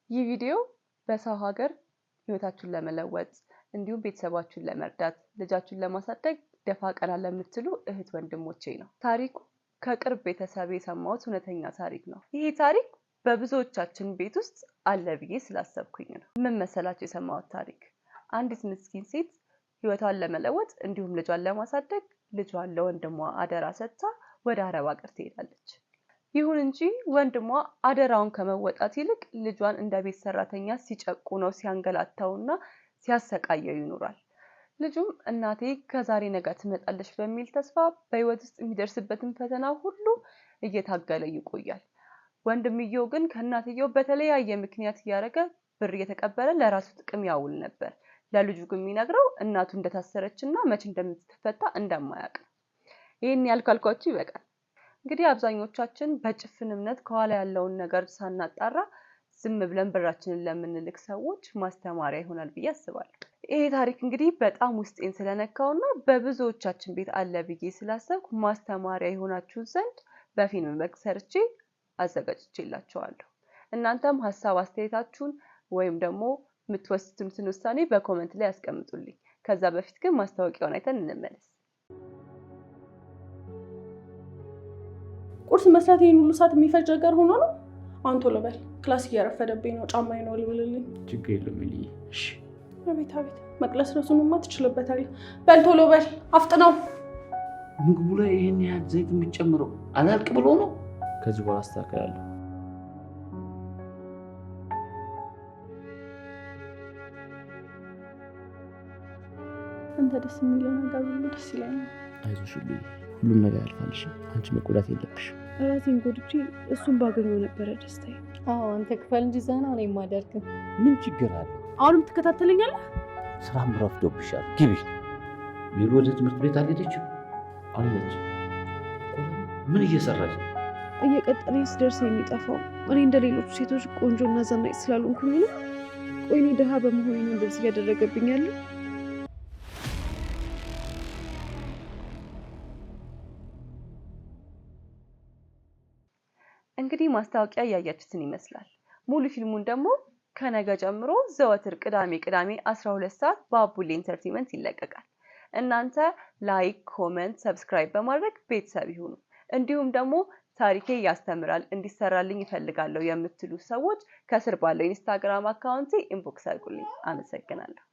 ይህ ቪዲዮ በሰው ሀገር ህይወታችሁን ለመለወጥ እንዲሁም ቤተሰባችሁን ለመርዳት ልጃችሁን ለማሳደግ ደፋ ቀና ለምትሉ እህት ወንድሞቼ ነው። ታሪኩ ከቅርብ ቤተሰብ የሰማሁት እውነተኛ ታሪክ ነው። ይሄ ታሪክ በብዙዎቻችን ቤት ውስጥ አለ ብዬ ስላሰብኩኝ ነው። ምን መሰላችሁ የሰማሁት ታሪክ? አንዲት ምስኪን ሴት ህይወቷን ለመለወጥ እንዲሁም ልጇን ለማሳደግ ልጇን ለወንድሟ አደራ ሰጥታ ወደ አረብ ሀገር ትሄዳለች። ይሁን እንጂ ወንድሟ አደራውን ከመወጣት ይልቅ ልጇን እንደ ቤት ሰራተኛ ሲጨቁነው ሲያንገላታውና ሲያሰቃየው ይኖራል። ልጁም እናቴ ከዛሬ ነገ ትመጣለች በሚል ተስፋ በህይወት ውስጥ የሚደርስበትን ፈተና ሁሉ እየታገለ ይቆያል። ወንድምየው ግን ከእናትየው በተለያየ ምክንያት እያደረገ ብር እየተቀበለ ለራሱ ጥቅም ያውል ነበር። ለልጁ ግን የሚነግረው እናቱ እንደታሰረችና መቼ እንደምትፈታ እንደማያውቅ። ይሄን ያልኳችሁ ይበቃል። እንግዲህ አብዛኞቻችን በጭፍን እምነት ከኋላ ያለውን ነገር ሳናጣራ ዝም ብለን ብራችንን ለምንልክ ሰዎች ማስተማሪያ ይሆናል ብዬ አስባለሁ። ይሄ ታሪክ እንግዲህ በጣም ውስጤን ስለነካውና በብዙዎቻችን ቤት አለ ብዬ ስላሰብኩ ማስተማሪያ ይሆናችሁ ዘንድ በፊልም መልክ ሰርቼ አዘጋጅቼላችኋለሁ። እናንተም ሐሳብ አስተያየታችሁን ወይም ደግሞ የምትወስኑትን ውሳኔ በኮሜንት ላይ አስቀምጡልኝ። ከዛ በፊት ግን ማስታወቂያውን አይተን እንመለስ። ቁርስ መስራት ይሄን ሁሉ ሰዓት የሚፈጅ ነገር ሆኖ ነው? አሁን ቶሎ በል፣ ክላስ እያረፈደብኝ ነው። ጫማዬ ነው ልብልልኝ። ችግር የለም ልይ። እሺ። አቤት መቅለስ ረሱንማ ትችልበታለህ። በል ቶሎ በል አፍጥነው። ምግቡ ላይ ይሄን ያህል ዘይት የሚጨምረው አላልቅ ብሎ ነው? ከዚህ በኋላ አስተካክላለሁ። አንተ ደስ የሚለው ነገር ሁሉ ደስ ይለኛል። አይዞሽ ልይ፣ ሁሉም ነገር ያልፋልሽ። አንቺ መጎዳት የለብሽ። ራሴን ጎድቼ እሱን ባገኘው ነበረ ደስታዬ። አንተ ክፈል እንጂ ዘና ነው የማደርግ። ምን ችግር አለ? አሁንም ትከታተለኛለህ? ስራም ረፍዶብሻል። ግቢ። ሜሉ ወደ ትምህርት ቤት አልሄደችም? አለች። ምን እየሰራች? እየቀጠለኝ ስደርስ የሚጠፋው እኔ እንደ ሌሎቹ ሴቶች ቆንጆና ዘናጭ ስላልሆንኩኝ ነው። ቆይ እኔ ድሃ በመሆኔ ነው እንደዚህ እያደረገብኝ ያለው? እንግዲህ ማስታወቂያ እያያችሁትን ይመስላል። ሙሉ ፊልሙን ደግሞ ከነገ ጀምሮ ዘወትር ቅዳሜ 12 ሰዓት በአቡሌ ኢንተርቴይንመንት ይለቀቃል። እናንተ ላይክ፣ ኮሜንት፣ ሰብስክራይብ በማድረግ ቤተሰብ ይሁኑ። እንዲሁም ደግሞ ታሪኬ ያስተምራል እንዲሰራልኝ ይፈልጋለሁ የምትሉ ሰዎች ከስር ባለው ኢንስታግራም አካውንቴ ኢንቦክስ አድርጉልኝ። አመሰግናለሁ።